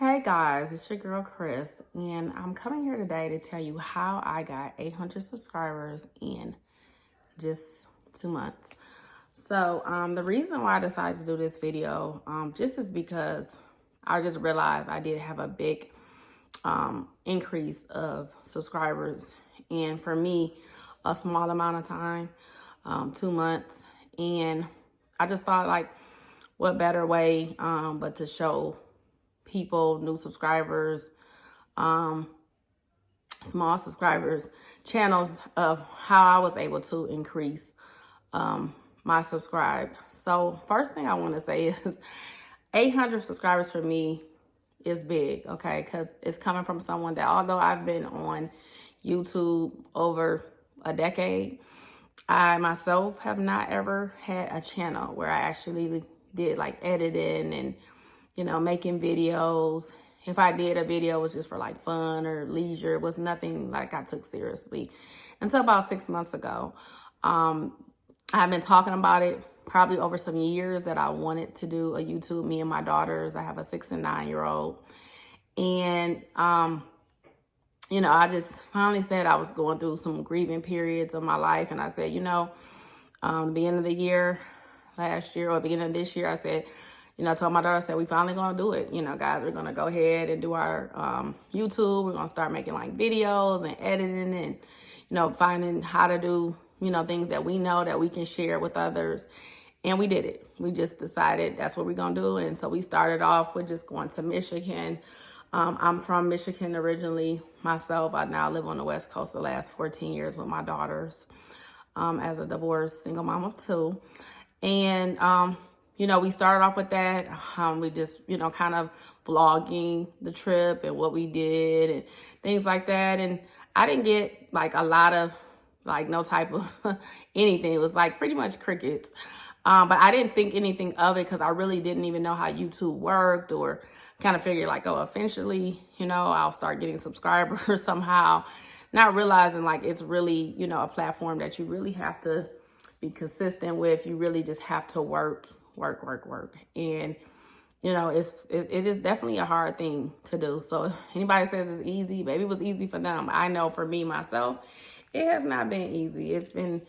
Hey guys, it's your girl Chris, and I'm coming here today to tell you how I got 800 subscribers in just 2 months. The reason why I decided to do this video just is because I just realized I did have a big increase of subscribers, and for me, a small amount of time, 2 months, and I just thought like, what better way but to show people, new subscribers, um, small subscribers, channels of how I was able to increase my subscribe. So first thing I want to say is 800 subscribers for me is big, okay? Because it's coming from someone that, although I've been on YouTube over a decade, I myself have not ever had a channel where I actually did like editing and making videos. If I did a video, it was just for like fun or leisure. It was nothing like I took seriously until about 6 months ago. I've been talking about it probably over some years that I wanted to do a YouTube, me and my daughters. I have a 6 and 9-year-old. And, I just finally said I was going through some grieving periods of my life. And I said, the beginning of the year, last year or beginning of this year, I said, I told my daughter, I said, we finally gonna do it. Guys, we're gonna go ahead and do our YouTube. We're gonna start making like videos and editing and, finding how to do, things that we know that we can share with others. And we did it. We just decided that's what we're gonna do. And so we started off with just going to Michigan. I'm from Michigan originally myself. I now live on the West Coast the last 14 years with my daughters as a divorced single mom of two. And, we started off with that. We just, kind of vlogging the trip and what we did and things like that. And I didn't get like a lot of like no type of anything. It was like pretty much crickets. But I didn't think anything of it because I really didn't even know how YouTube worked, or kind of figured like, oh, eventually, I'll start getting subscribers somehow. Not realizing like it's really, a platform that you really have to be consistent with. You really just have to work. And, it is definitely a hard thing to do. So if anybody says it's easy, maybe it was easy for them. I know for me, myself, it has not been easy. It's been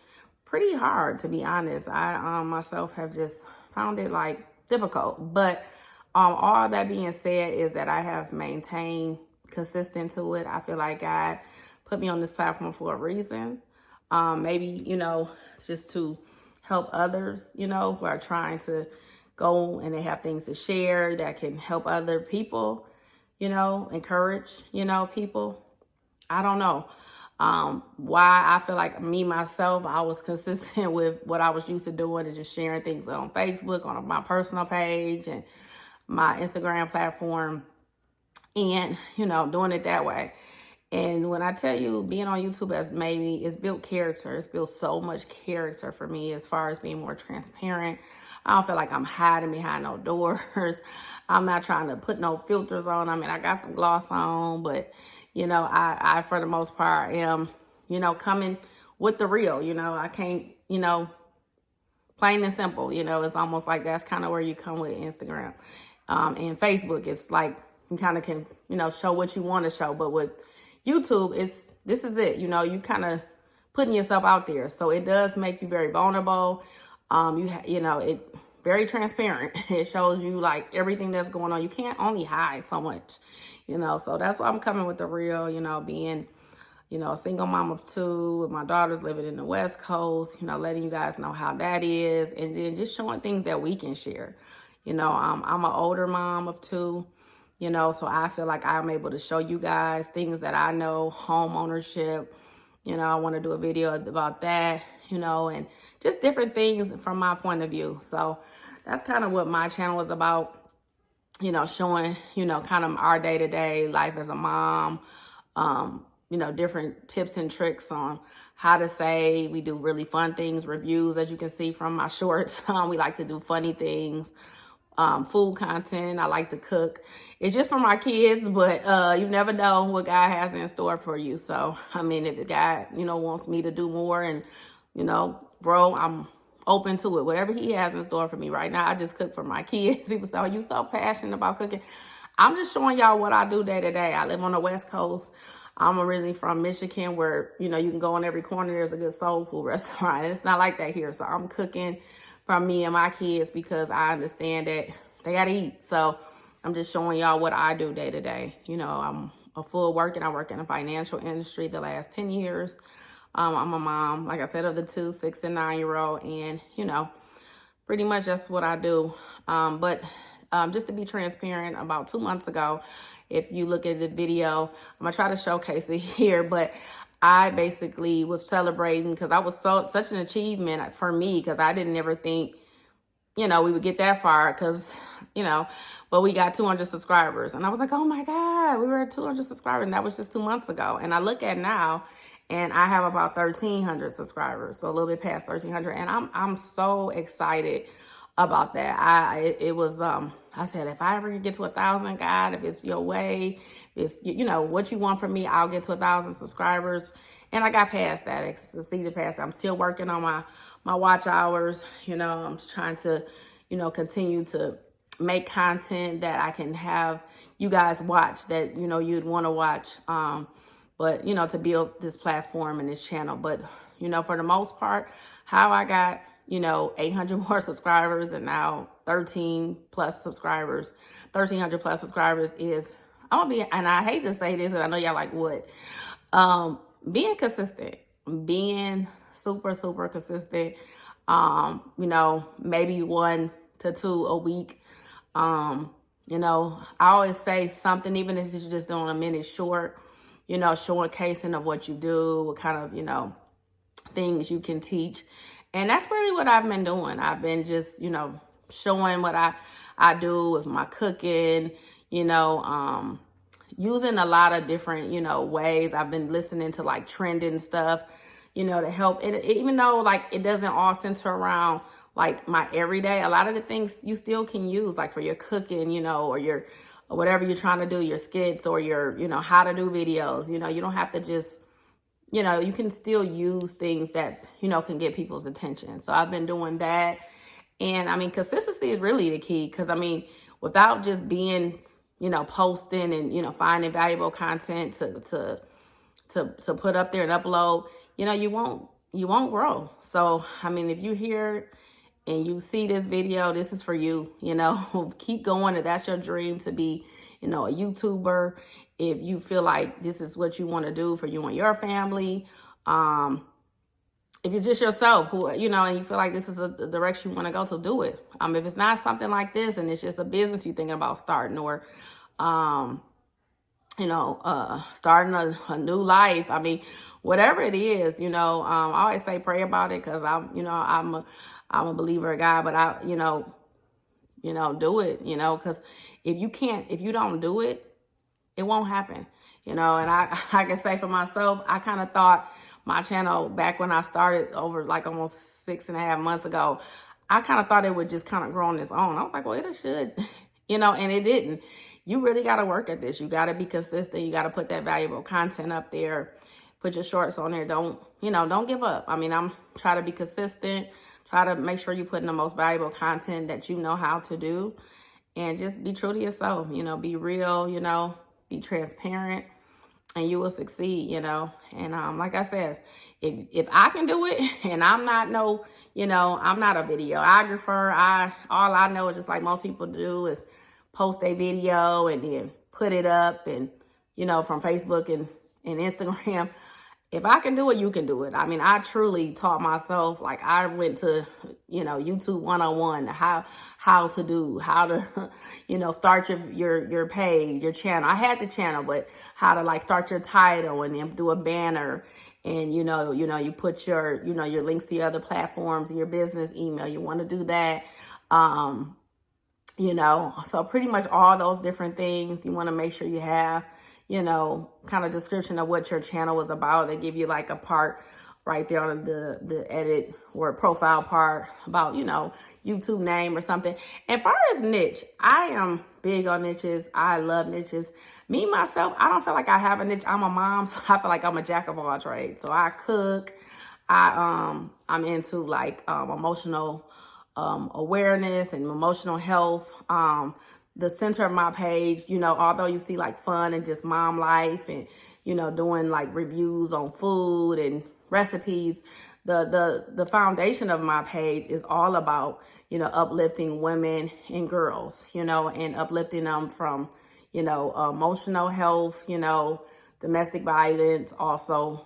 pretty hard, to be honest. I myself have just found it like difficult. But all that being said is that I have maintained consistent to it. I feel like God put me on this platform for a reason. Maybe, just to help others, who are trying to go and they have things to share that can help other people, encourage, people. I don't know why I feel like me, myself, I was consistent with what I was used to doing and just sharing things on Facebook, on my personal page and my Instagram platform and, doing it that way. And when I tell you being on YouTube has made me, it's built character. It's built so much character for me as far as being more transparent. I don't feel like I'm hiding behind no doors. I'm not trying to put no filters on. I mean, I got some gloss on, but, I for the most part am, coming with the real, I can't, plain and simple, it's almost like that's kind of where you come with Instagram. And Facebook, it's like you kind of can, show what you want to show, but with YouTube, this is it. You kind of putting yourself out there, so it does make you very vulnerable. It very transparent. It shows you like everything that's going on. You can't only hide so much, So that's why I'm coming with the real. Being a single mom of two with my daughters living in the West Coast. Letting you guys know how that is, and then just showing things that we can share. I'm an older mom of two. So I feel like I'm able to show you guys things that I know, home ownership. I want to do a video about that, and just different things from my point of view. So that's kind of what my channel is about, showing, kind of our day-to-day life as a mom, different tips and tricks on how to save. We do really fun things, reviews, as you can see from my shorts. We like to do funny things. Food content. I like to cook. It's just for my kids, but you never know what God has in store for you. So, I mean, if God, wants me to do more and, grow, I'm open to it. Whatever he has in store for me right now, I just cook for my kids. People say, oh, you so passionate about cooking. I'm just showing y'all what I do day to day. I live on the West Coast. I'm originally from Michigan, where, you know, you can go in every corner, there's a good soul food restaurant. And it's not like that here. So I'm cooking from me and my kids because I understand that they got to eat. So I'm just showing y'all what I do day to day. You know, I'm a full working. I work in the financial industry the last 10 years. I'm a mom, like I said, of the 2, 6 and 9-year-old. And, you know, pretty much that's what I do. But just to be transparent, about 2 months ago, if you look at the video, I'm gonna try to showcase it here, but I basically was celebrating because I was such an achievement for me, because I didn't ever think, you know, we would get that far, because, you know, but we got 200 subscribers. And I was like, oh my God, we were at 200 subscribers. And that was just 2 months ago. And I look at now, and I have about 1,300 subscribers, so a little bit past 1,300. And I'm so excited about that. I said, if I ever get to 1,000, God, if it's your way, if it's, you know, what you want from me, I'll get to 1,000 subscribers. And I got past that, succeeded past that. I'm still working on my watch hours. You know, I'm trying to, you know, continue to make content that I can have you guys watch, that, you know, you'd want to watch. But, you know, to build this platform and this channel. But, you know, for the most part, how I got, you know, 800 more subscribers and now 13 plus subscribers, 1,300 plus subscribers is, I'm gonna be, and I hate to say this, and I know y'all like, what? Being consistent, being super, super consistent, you know, maybe 1 to 2 a week. You know, I always say something, even if it's just doing a minute short, you know, showcasing of what you do, what kind of, you know, things you can teach. And that's really what I've been doing. I've been just, you know, showing what I do with my cooking, you know, using a lot of different, you know, ways. I've been listening to like trending stuff, you know, to help it, even though like it doesn't all center around like my everyday. A lot of the things you still can use, like for your cooking, you know, or your, or whatever you're trying to do, your skits or your, you know, how to do videos. You know, you don't have to just, you know, you can still use things that, you know, can get people's attention. So I've been doing that. And I mean, consistency is really the key, because I mean, without just being, you know, posting and, you know, finding valuable content to put up there and upload, you know, you won't grow. So, I mean, if you're here and you see this video, this is for you, you know, keep going. If that's your dream to be, you know, a YouTuber, if you feel like this is what you want to do for you and your family, if you're just yourself, who, you know, and you feel like this is the direction you want to go, to do it. If it's not something like this and it's just a business you're thinking about starting, or, you know, starting a new life. I mean, whatever it is, you know, I always say pray about it, because I'm a believer of God, but you know, do it, you know, because if you don't do it, it won't happen, you know. And I can say for myself, I kind of thought my channel back when I started over like almost 6.5 months ago, I kind of thought it would just kind of grow on its own. I was like, well, it should, you know, and it didn't. You really got to work at this. You got to be consistent. You got to put that valuable content up there, put your shorts on there. Don't give up. I mean, I'm trying to be consistent, try to make sure you're putting the most valuable content that you know how to do, and just be true to yourself, you know, be real, you know, be transparent, and you will succeed, you know. And like I said, if I can do it, and I'm not I'm not a videographer. All I know is, just like most people do, is post a video and then put it up, and, you know, from Facebook and Instagram. If I can do it, you can do it. I mean, I truly taught myself. Like, I went to, you know, YouTube 101, how to, you know, start your page, your channel. I had the channel, but how to like start your title and then do a banner. And, you know, you put your, you know, your links to your other platforms and your business email. You want to do that. You know, so pretty much all those different things you want to make sure you have, you know, kind of description of what your channel was about. They give you like a part right there on the edit or profile part about, you know, YouTube name or something. And far as niche, I am big on niches. I love niches. Me, myself, I don't feel like I have a niche. I'm a mom, so I feel like I'm a jack of all trades. So I cook. I'm into like emotional awareness and emotional health, the center of my page, you know, although you see like fun and just mom life and, you know, doing like reviews on food and recipes, the foundation of my page is all about, you know, uplifting women and girls, you know, and uplifting them from, you know, emotional health, you know, domestic violence, also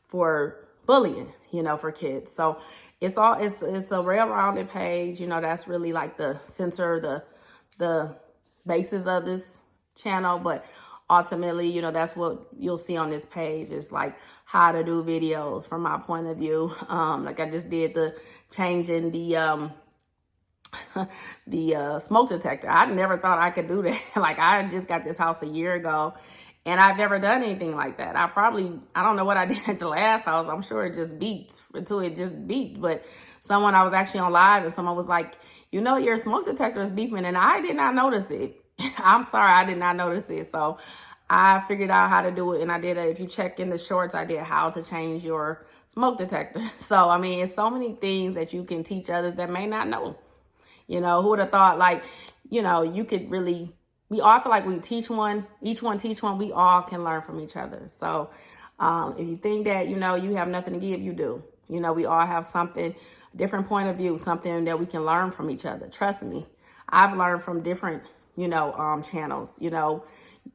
for bullying, you know, for kids. So it's a well-rounded page, you know, that's really like the center, the basis of this channel. But ultimately, you know, that's what you'll see on this page is like how to do videos from my point of view. Like I just did the changing the the smoke detector. I never thought I could do that. Like I just got this house a year ago and I've never done anything like that. I don't know what I did at the last house. I'm sure it just beeped until it just beeped. But I was actually on live and someone was like, you know, your smoke detector is beeping, and I did not notice it. I'm sorry, I did not notice it. So I figured out how to do it, and I did it. If you check in the shorts, I did how to change your smoke detector. So, I mean, it's so many things that you can teach others that may not know. You know, who would have thought, like, you know, you could really, we all feel like we teach one, each one teach one, we all can learn from each other. So if you think that, you know, you have nothing to give, you do. You know, we all have something, different point of view, something that we can learn from each other. Trust me, I've learned from different, you know, channels, you know,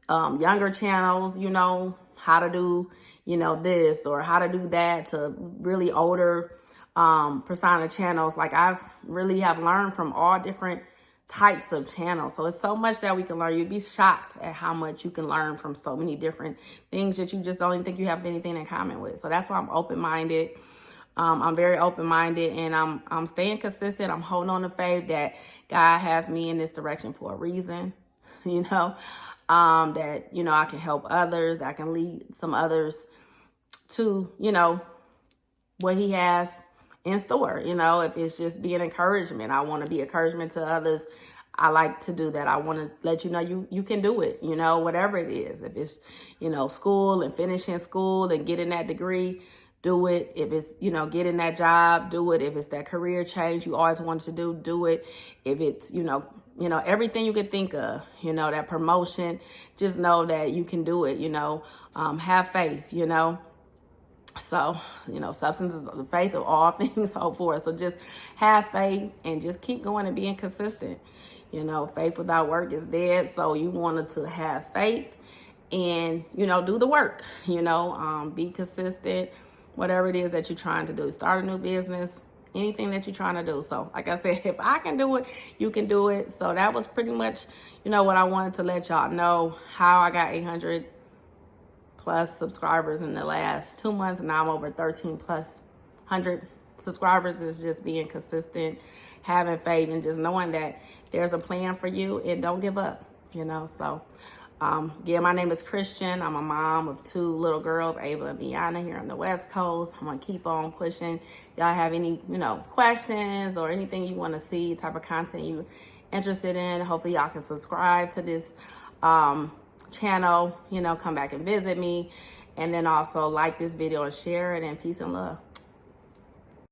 younger channels, you know, how to do, you know, this or how to do that, to really older persona channels. Like I've really have learned from all different types of channels. So it's so much that we can learn. You'd be shocked at how much you can learn from so many different things that you just don't even think you have anything in common with. So that's why I'm open-minded. I'm very open-minded, and I'm staying consistent. I'm holding on to faith that God has me in this direction for a reason, you know, that, you know, I can help others, that I can lead some others to, you know, what he has in store. You know, if it's just being encouragement, I want to be encouragement to others. I like to do that. I want to let you know you can do it, you know, whatever it is. If it's, you know, school and finishing school and getting that degree, do it. If it's, you know, getting that job, do it. If it's that career change you always wanted to do it. If it's, you know, everything you could think of, you know, that promotion, just know that you can do it, you know, have faith, you know. So, you know, substance is the faith of all things hoped for. So just have faith and just keep going and being consistent. You know, faith without work is dead. So you wanted to have faith and, you know, do the work, you know, be consistent, whatever it is that you're trying to do. Start a new business, anything that you're trying to do. So like I said, if I can do it, you can do it. So that was pretty much, you know, what I wanted to let y'all know, how I got 800 plus subscribers in the last 2 months. And now I'm over 13 plus 100 subscribers. Is just being consistent, having faith, and just knowing that there's a plan for you and don't give up, you know. So yeah, my name is Christian. I'm a mom of 2 little girls, Ava and Bianna, here on the West Coast. I'm gonna keep on pushing. Y'all have any, you know, questions or anything you want to see, type of content you interested in, hopefully y'all can subscribe to this channel, you know, come back and visit me, and then also like this video and share it, and peace and love.